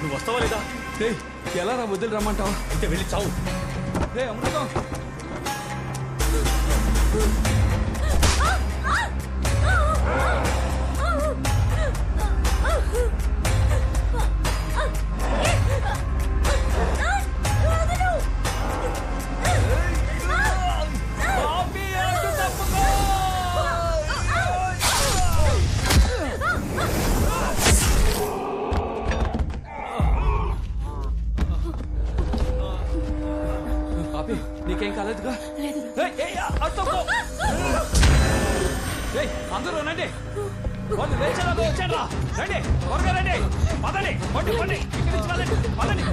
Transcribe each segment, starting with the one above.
నువ్వు వస్తావా లేదా? ఎలా రా వదిలి రమ్మంటావు? అయితే వెళ్ళి చావు. అమృతం నీకేం కాలేదుగా? అందరూ రండి, వాళ్ళు లేచారా వచ్చారా? రండి త్వరగా రండి, పదండి పండి పండి ఇక్కడి నుంచి పదండి పదండి.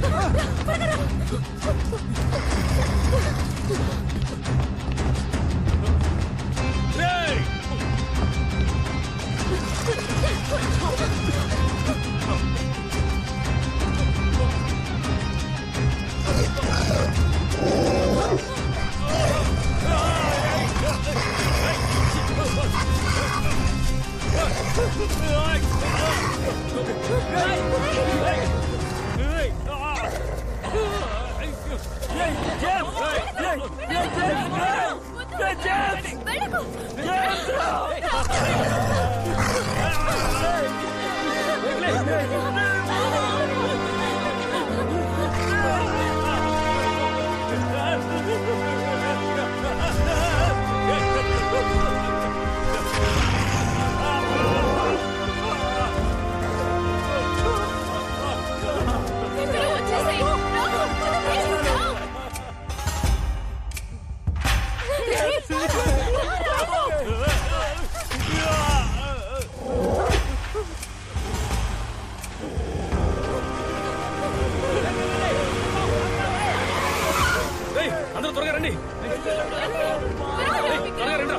అందరూ త్వరగా రండి, త్వరగా రండి.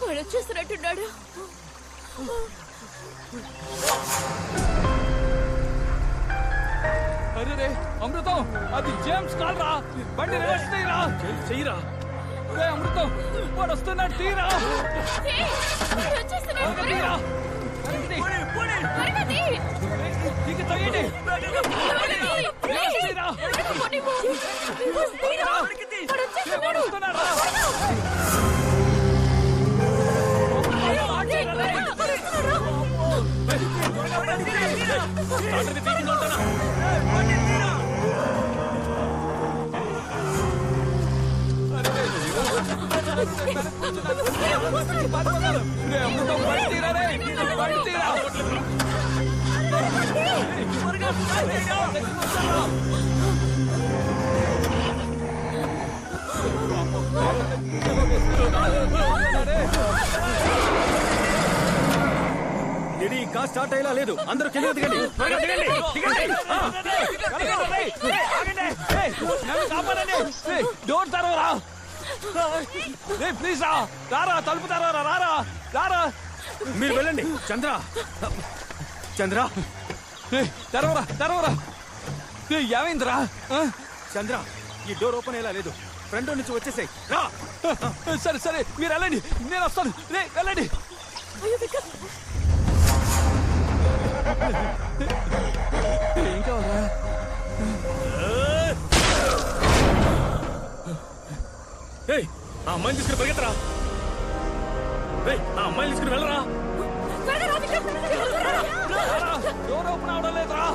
వాడు వచ్చేస్తున్నట్టున్నాడు. అరే అమృతం, అది జేమ్స్ కాల్ రా, బండి రివర్స్ చేయరా. చెయ్యరా అమృతం, వాడు వస్తున్నాడు, తీరా. అమృతం బండి తీరా రే, బండి తీరా. ఇది ఇంకా స్టార్ట్ అయ్యేలా లేదు. అందరూ కింద దిగండి, త్వరగా దిగండి, దిగండి. డోర్ తరవరా ప్లీజ్, రారా తలుపు తరవరా, రారా రారా. మీరు వెళ్ళండి. చంద్ర చంద్ర తెరవరా తెరవరా. ఏమైందిరా? చంద్ర, ఈ డోర్ ఓపెన్ అయ్యేలా లేదు. ఫ్రంట్ నుంచి వచ్చేసాయి. రా. సరే సరే, మీరు వెళ్ళండి, నేను వస్తాను. రే వెళ్ళండి. ఏం కావాలా? ఆ అమ్మాయిని తీసుకుని పరిగెత్తరా. ఆ అమ్మాయిని తీసుకుని వెళ్ళరా. డోర్ ఓపెన్ అవడం లేదురా.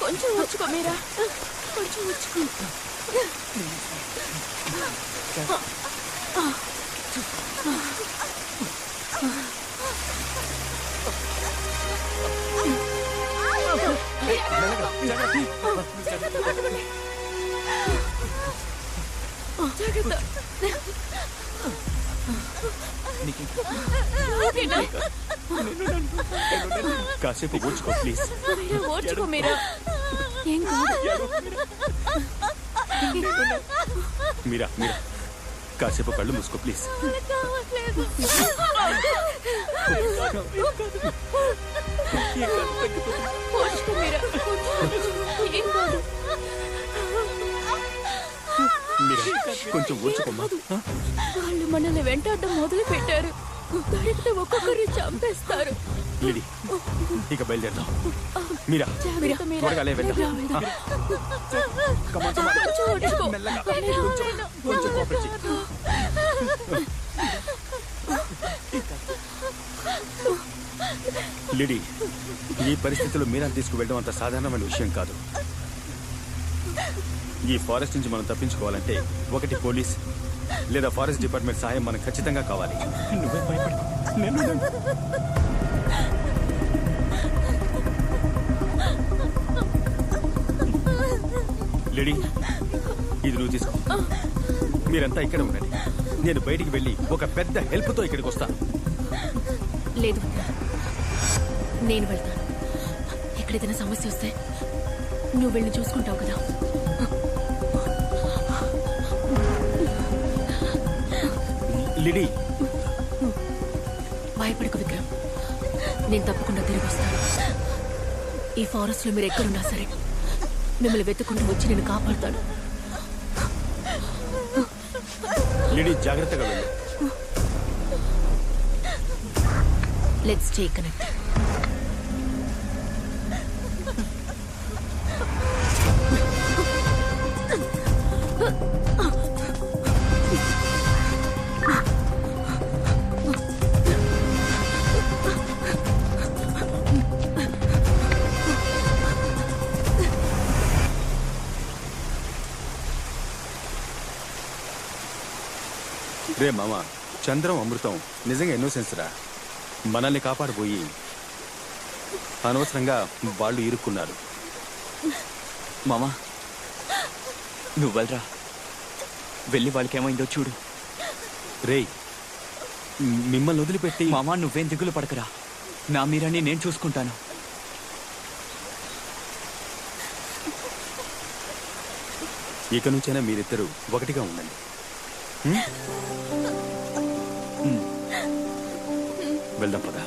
కొంచెం వచ్చుకో మీరా, కొంచెం వచ్చుకో. జాగ్రత్త. ఓకేనా? కాసేపు ఓర్చుకో ప్లీజ్. మీరా ఓర్చుకో మీరా, ఏం కాదు. మీరా మీరా కాసేపు కళ్ళు మూసుకో ప్లీజ్. కావట్లేదు. ఓర్చుకో మీరా, ఏం కాదు. మీరా కొంచెం ఓర్చుకోమ్మా. వాళ్ళు మనల్ని వెంటాడడం మొదలు పెట్టారు. దొరికితే ఒక్కొక్కరిని చంపేస్తారు. లిడి ఇక బయలుదేరదాం. మీరా జాగ్రత్త మీరా. త్వరగా లే, వెళ్దాం. కొంచెం ఓర్చుకో. మెల్లగా కొంచెం కోఆపరేట్ చెయ్యి. లిడి ఈ పరిస్థితిలో మీరా తీసుకువెళ్ళడం అంత సాధారణమైన విషయం కాదు. ఈ ఫారెస్ట్ నుంచి మనం తప్పించుకోవాలంటే ఒకటి పోలీస్ లేదా ఫారెస్ట్ డిపార్ట్మెంట్ సహాయం మనకు ఖచ్చితంగా కావాలి. నువ్వే భయపడు. లిడి ఇది నువ్వు తీసుకో. మీరంతా ఇక్కడ ఉండండి. నేను బయటికి వెళ్ళి ఒక పెద్ద హెల్ప్తో ఇక్కడికి వస్తాను. లేదు, నేను వెళ్తాను. ఎక్కడైనా సమస్య వస్తే నువ్వు వెళ్ళి చూసుకుంటావు కదా. లిడి భయపడకు విక్రమ్, నేను తప్పకుండా తిరిగి వస్తాను. ఈ ఫారెస్ట్ లో మీరు ఎక్కడున్నా సరే మిమ్మల్ని వెతుకుంటూ వచ్చి నేను కాపాడుతాను. లిడి జాగ్రత్తగా వెళ్ళు. Let's stay connect. రే మామ, చంద్రం అమృతం నిజంగా ఇన్నోసెన్స్ రా. మనల్ని కాపాడబోయి అనవసరంగా వాళ్ళు ఇరుక్కున్నారు. మామా నువ్వు వెళ్ళరా, వెళ్ళి వాళ్ళకేమైందో చూడు. రే మిమ్మల్ని వదిలిపెట్టి మామా నువ్వేం దిగులు పడకరా, నా మీరాని నేను చూసుకుంటాను. ఇక నుంచైనా మీరిద్దరూ ఒకటిగా ఉండండి. వెళ్దాం పద.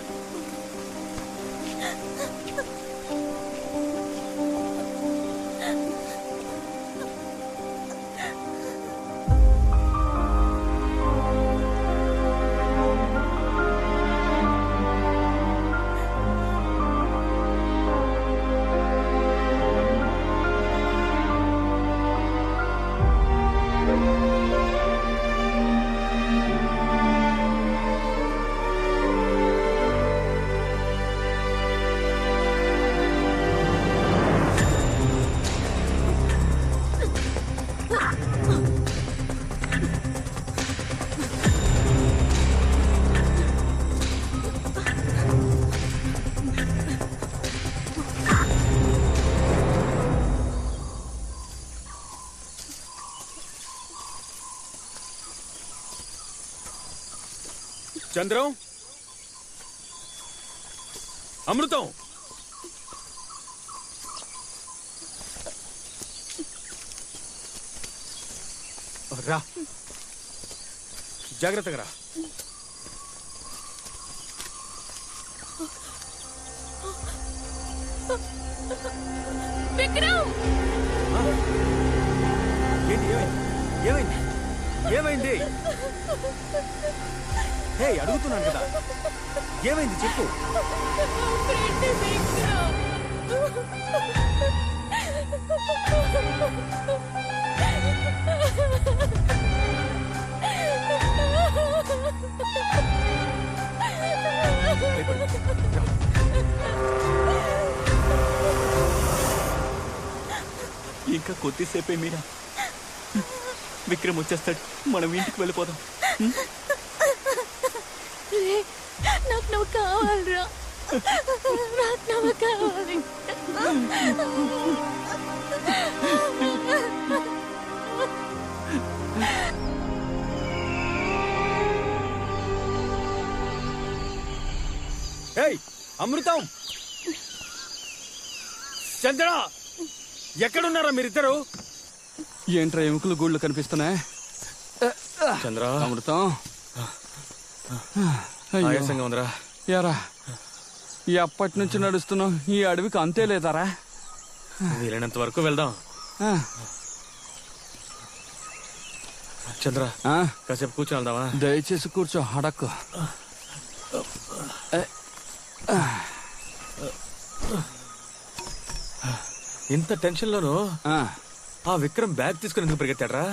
చంద్రం, అమృతం, రా, జాగ్రత్తగా రా. విక్రమ్, ఏంటి ఏమైంది? ఏమైంది? హే, అడుగుతున్నాను కదా. ఏమైంది చెప్పు. ఇంకా కొద్దిసేపే మీరా, విక్రమ్ వచ్చేస్తాడు. మనం ఇంటికి వెళ్ళిపోదాం. నాకు నువ్వు కావాలరా, నాకు నువ్వు కావాలి. ఏయ్ అమృతం, చంద్ర, ఎక్కడున్నారా మీరిద్దరు? ఏంట్రా ఎముకలు గూళ్ళు కనిపిస్తున్నాయి? చంద్ర, అమృతం, ఆయాసంగా ఉందిరా. యారా, ఎప్పటి నుంచి నడుస్తున్నావు? ఈ అడవికి అంతే లేదారా? వీలైనంత వరకు వెళ్దాం. చంద్ర, కాసేపు కూర్చొని వెళ్దామా? దయచేసి కూర్చో, అడక్కు. ఇంత టెన్షన్ లోను ఆ విక్రమ్ బ్యాగ్ తీసుకుని ఎందుకు పరిగెత్తాడ్రా?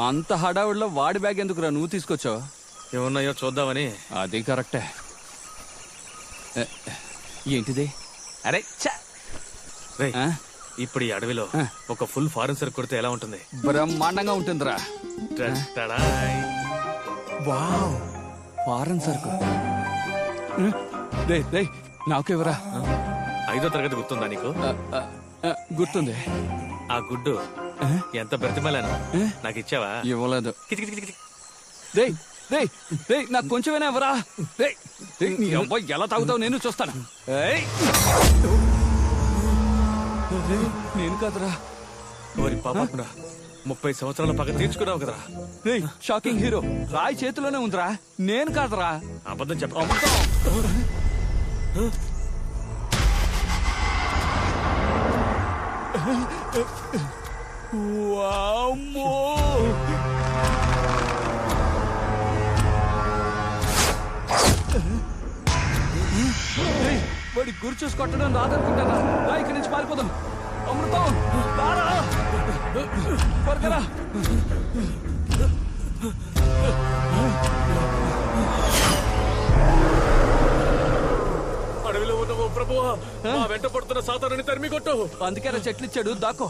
అంత హడావుడిలో వాడి బ్యాగ్ ఎందుకురా నువ్వు తీసుకొచ్చావు? ఏమున్నాయో చూద్దామని. అది కరెక్టే. ఏంటిది? అరే రేయ్, ఇప్పుడు ఈ అడవిలో ఒక ఫుల్ ఫారెన్ సరుకు కొడితే ఎలా ఉంటుంది? బ్రహ్మాండంగా ఉంటుందిరా. టడాయ్. వావ్, ఫారెన్ సరుకు. నాకెవరా? 5వ తరగతి గుర్తుందా నీకు? గుర్తుంది. ఆ గుడ్డు ఎంత బ్రతిమలాను నాకు ఇచ్చావా? ఇవ్వలేదు. కిచి కిచి కిచి. నాకు కొంచెమైనా ఎవరా? నీ అబ్బాయి ఎలా తాగుతావు నేను చూస్తాను. నేను కాదురా. ఓరి పాపకుండా, 30 సంవత్సరాల పగ తీర్చుకున్నావు కదరా. షాకింగ్ హీరో రాయి చేతిలోనే ఉందిరా, నేను కాదురా. అబద్ధం చెప్ప. వామ్మో! వాడి గురి చూసి కొట్టడం రాదనుకుంటారా? రా, ఇక్కడి నుంచి పారిపోదాం. అమృతం, రారా, త్వరగా. అడవిలో ఉన్న ఓ ప్రభువా, మా వెంట పడుతున్న సాతానుని తరిమి కొట్టు. అందుకే చెట్లు ఇచ్చాడు, దాకో.